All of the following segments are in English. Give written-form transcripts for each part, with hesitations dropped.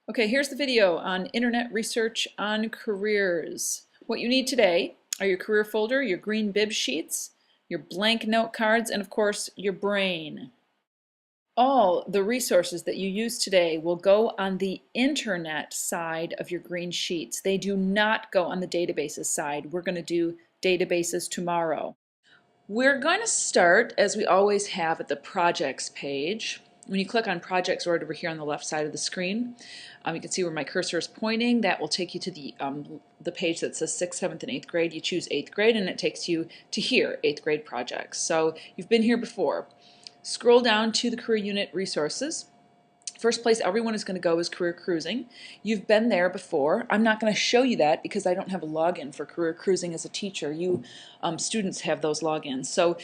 Okay, here's the video on internet research on careers. What you need today are your career folder, your green bib sheets, your blank note cards, and of course, your brain. All the resources that you use today will go on the internet side of your green sheets. They do not go on the databases side. We're going to do databases tomorrow. We're going to start, as we always have, at the projects page. When you click on projects right over here on the left side of the screen, you can see where my cursor is pointing. That will take you to the page that says 6th, 7th, and 8th grade. You choose 8th grade and it takes you to here, 8th grade projects. So you've been here before. Scroll down to the career unit resources. First place everyone is going to go is Career Cruising. You've been there before. I'm not going to show you that because I don't have a login for Career Cruising as a teacher. You students have those logins. So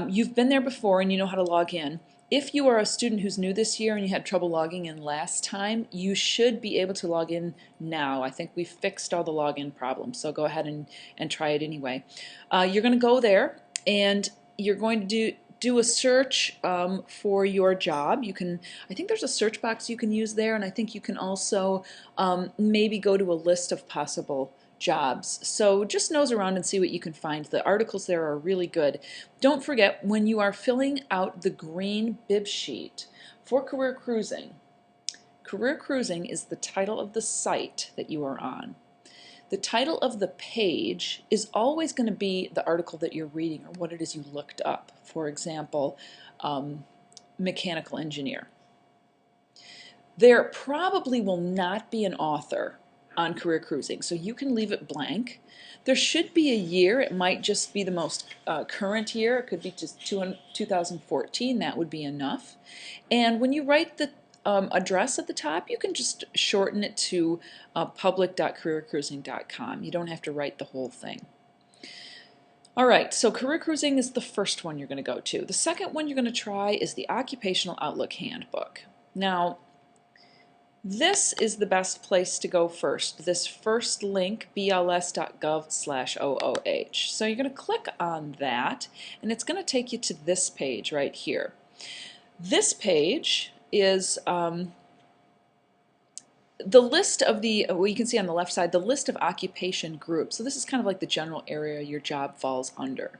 you've been there before and you know how to log in. If you are a student who's new this year and you had trouble logging in last time, you should be able to log in now. I think we've fixed all the login problems, so go ahead and try it anyway. You're going to go there and you're going to do a search for your job. You can, I think there's a search box you can use there, and I think you can also maybe go to a list of possible jobs. So just nose around and see what you can find. The articles there are really good. Don't forget, when you are filling out the green bib sheet for Career Cruising is the title of the site that you are on. The title of the page is always going to be the article that you're reading or what it is you looked up. For example, mechanical engineer. There probably will not be an author on Career Cruising, so you can leave it blank. There should be a year. It might just be the most current year. It could be just 2014. That would be enough. And when you write the address at the top, you can just shorten it to public.careercruising.com. You don't have to write the whole thing. All right, so Career Cruising is the first one you're going to go to. The second one you're going to try is the Occupational Outlook Handbook. Now, this is the best place to go first. This first link, bls.gov/OOH. So you're going to click on that, and it's going to take you to this page right here. This page is the list of well, you can see on the left side, the list of occupation groups. So this is kind of like the general area your job falls under.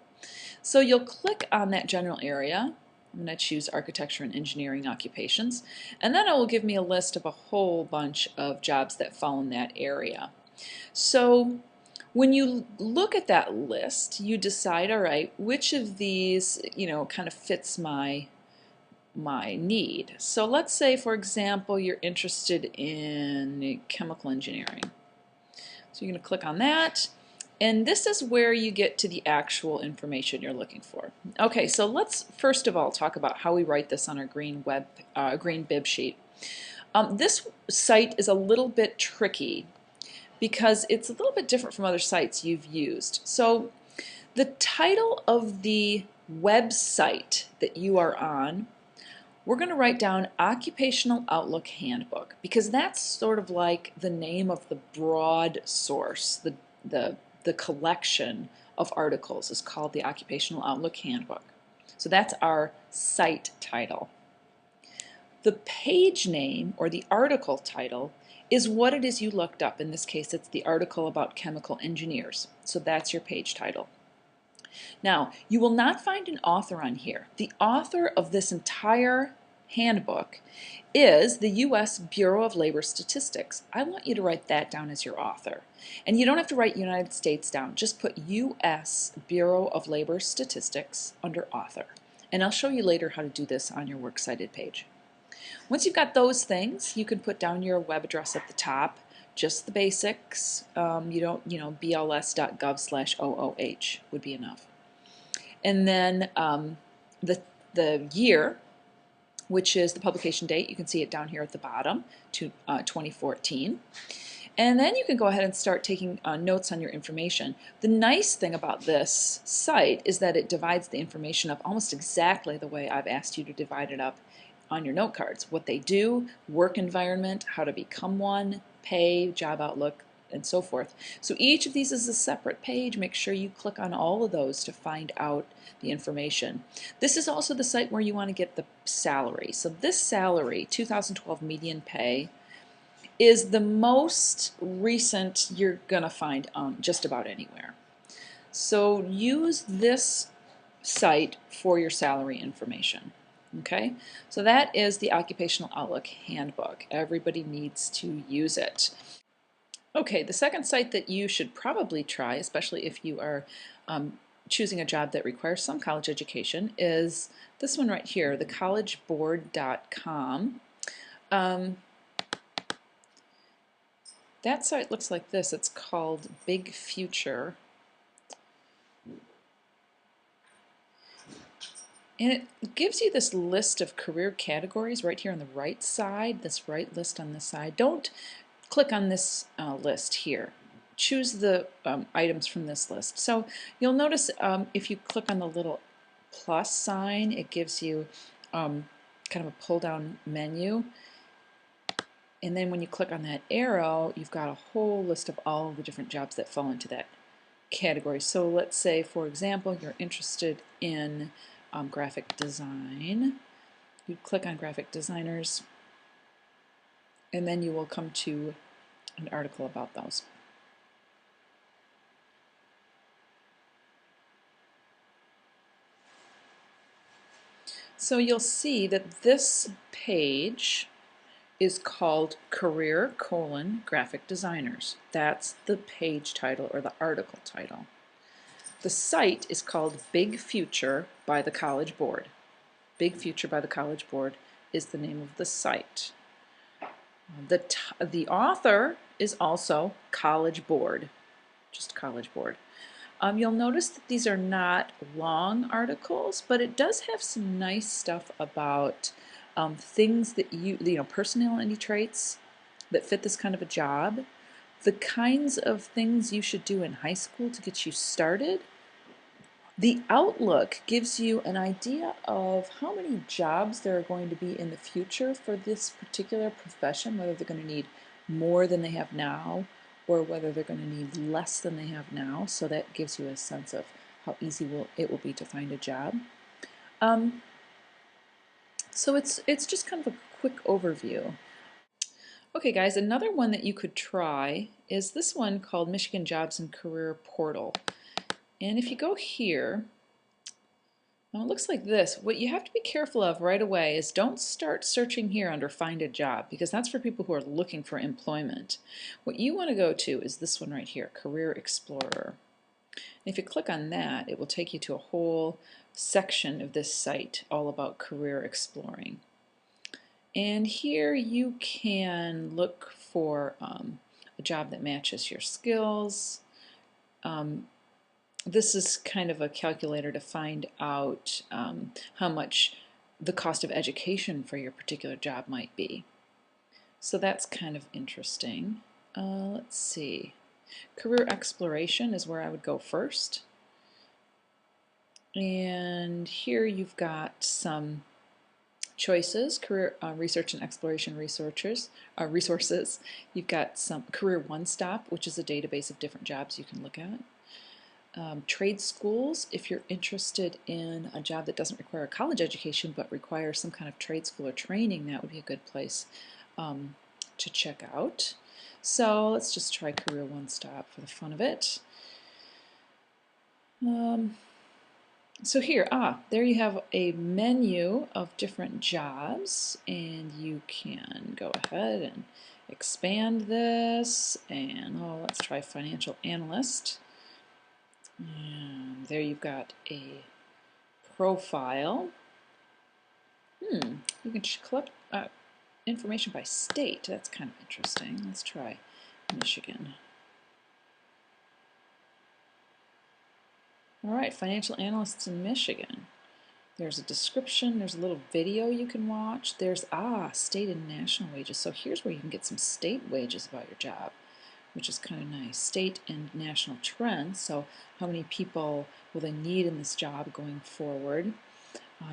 So you'll click on that general area. I'm going to choose architecture and engineering occupations, and then it will give me a list of a whole bunch of jobs that fall in that area. So when you look at that list, you decide, all right, which of these, kind of fits my need. So let's say, for example, you're interested in chemical engineering. So you're going to click on that. And this is where you get to the actual information you're looking for. Okay, so let's first of all talk about how we write this on our green bib sheet. This site is a little bit tricky because it's a little bit different from other sites you've used. So the title of the website that you are on, we're going to write down Occupational Outlook Handbook because that's sort of like the name of the broad source, the collection of articles is called the Occupational Outlook Handbook. So that's our site title. The page name or the article title is what it is you looked up. In this case, it's the article about chemical engineers. So that's your page title. Now, you will not find an author on here. The author of this entire handbook is the U.S. Bureau of Labor Statistics. I want you to write that down as your author. And you don't have to write United States down. Just put U.S. Bureau of Labor Statistics under author. And I'll show you later how to do this on your Works Cited page. Once you've got those things, you can put down your web address at the top, just the basics. bls.gov/OOH would be enough. And then the year, which is the publication date. You can see it down here at the bottom, to 2014. And then you can go ahead and start taking notes on your information. The nice thing about this site is that it divides the information up almost exactly the way I've asked you to divide it up on your note cards. What they do, work environment, how to become one, pay, job outlook, and so forth. So each of these is a separate page. Make sure you click on all of those to find out the information. This is also the site where you want to get the salary. So this salary, 2012 median pay, is the most recent you're going to find just about anywhere. So use this site for your salary information. Okay, so that is the Occupational Outlook Handbook. Everybody needs to use it. Okay, the second site that you should probably try, especially if you are choosing a job that requires some college education, is this one right here, thecollegeboard.com. That site looks like this. It's called Big Future. And it gives you this list of career categories right here on the right side, this right list on this side. Don't click on this list here. Choose the items from this list. So you'll notice if you click on the little plus sign, it gives you kind of a pull-down menu. And then when you click on that arrow, you've got a whole list of all the different jobs that fall into that category. So let's say, for example, you're interested in graphic design. You click on graphic designers, and then you will come to an article about those. So you'll see that this page is called Career: Graphic Designers. That's the page title or the article title. The site is called Big Future by the College Board. Big Future by the College Board is the name of the site. The author is also College Board, just College Board. You'll notice that these are not long articles, but it does have some nice stuff about things that personality traits that fit this kind of a job, the kinds of things you should do in high school to get you started. The Outlook gives you an idea of how many jobs there are going to be in the future for this particular profession, whether they're going to need more than they have now or whether they're going to need less than they have now. So that gives you a sense of how easy it will be to find a job. So it's just kind of a quick overview. Okay guys, another one that you could try is this one called Michigan Jobs and Career Portal. And if you go here, now it looks like this. What you have to be careful of right away is don't start searching here under Find a Job, because that's for people who are looking for employment. What you want to go to is this one right here, Career Explorer. And if you click on that, it will take you to a whole section of this site all about career exploring. And here you can look for a job that matches your skills. This is kind of a calculator to find out how much the cost of education for your particular job might be. So that's kind of interesting. Let's see. Career exploration is where I would go first. And here you've got some choices, career research and exploration resources. You've got some Career One Stop, which is a database of different jobs you can look at. Trade schools, if you're interested in a job that doesn't require a college education but requires some kind of trade school or training, that would be a good place to check out. So let's just try Career One Stop for the fun of it. So here, there you have a menu of different jobs, and you can go ahead and expand this, and let's try financial analyst. And there you've got a profile. You can collect information by state. That's kind of interesting. Let's try Michigan. All right, financial analysts in Michigan. There's a description, there's a little video you can watch. There's, state and national wages. So here's where you can get some state wages about your job, which is kind of nice. State and national trends, so how many people will they need in this job going forward.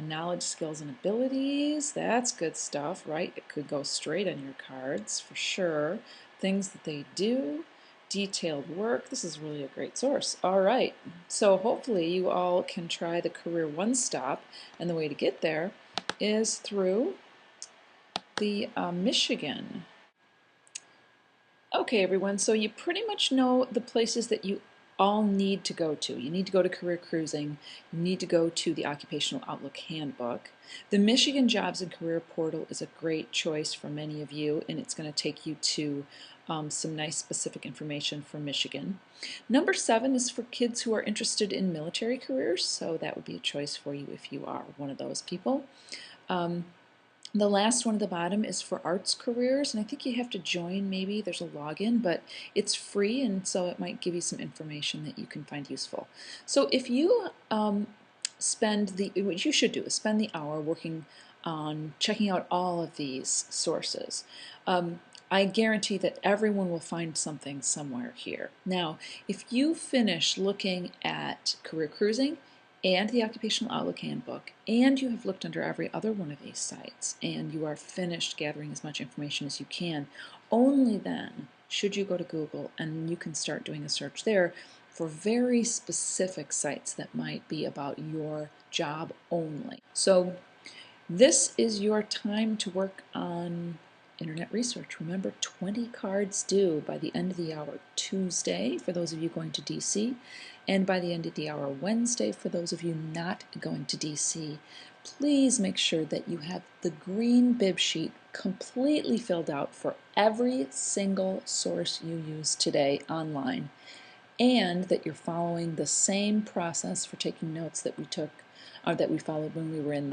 Knowledge, skills, and abilities, that's good stuff, right? It could go straight on your cards for sure. Things that they do, detailed work, this is really a great source. All right, so hopefully you all can try the Career One Stop, and the way to get there is through the Michigan Okay, everyone, so you pretty much know the places that you all need to go to. You need to go to Career Cruising. You need to go to the Occupational Outlook Handbook. The Michigan Jobs and Career Portal is a great choice for many of you, and it's going to take you to some nice specific information for Michigan. Number 7 is for kids who are interested in military careers, so that would be a choice for you if you are one of those people. Um, the last one at the bottom is for arts careers, and I think you have to join maybe. There's a login, but it's free, and so it might give you some information that you can find useful. So if you what you should do is spend the hour working on checking out all of these sources. I guarantee that everyone will find something somewhere here. Now, if you finish looking at Career Cruising and the Occupational Outlook Handbook, and you have looked under every other one of these sites, and you are finished gathering as much information as you can, only then should you go to Google and you can start doing a search there for very specific sites that might be about your job only. So this is your time to work on internet research. Remember, 20 cards due by the end of the hour Tuesday for those of you going to DC, and by the end of the hour Wednesday for those of you not going to DC. Please make sure that you have the green bib sheet completely filled out for every single source you use today online, and that you're following the same process for taking notes that we took or that we followed when we were in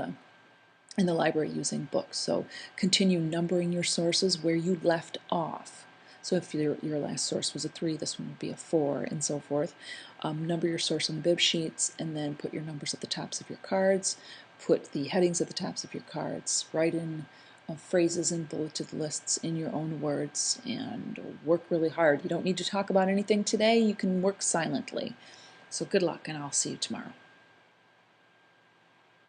the library using books. So continue numbering your sources where you left off. So if your last source was a 3, this one would be a 4, and so forth. Number your source on the bib sheets, and then put your numbers at the tops of your cards. Put the headings at the tops of your cards. Write in phrases and bulleted lists in your own words, and work really hard. You don't need to talk about anything today. You can work silently. So good luck, and I'll see you tomorrow.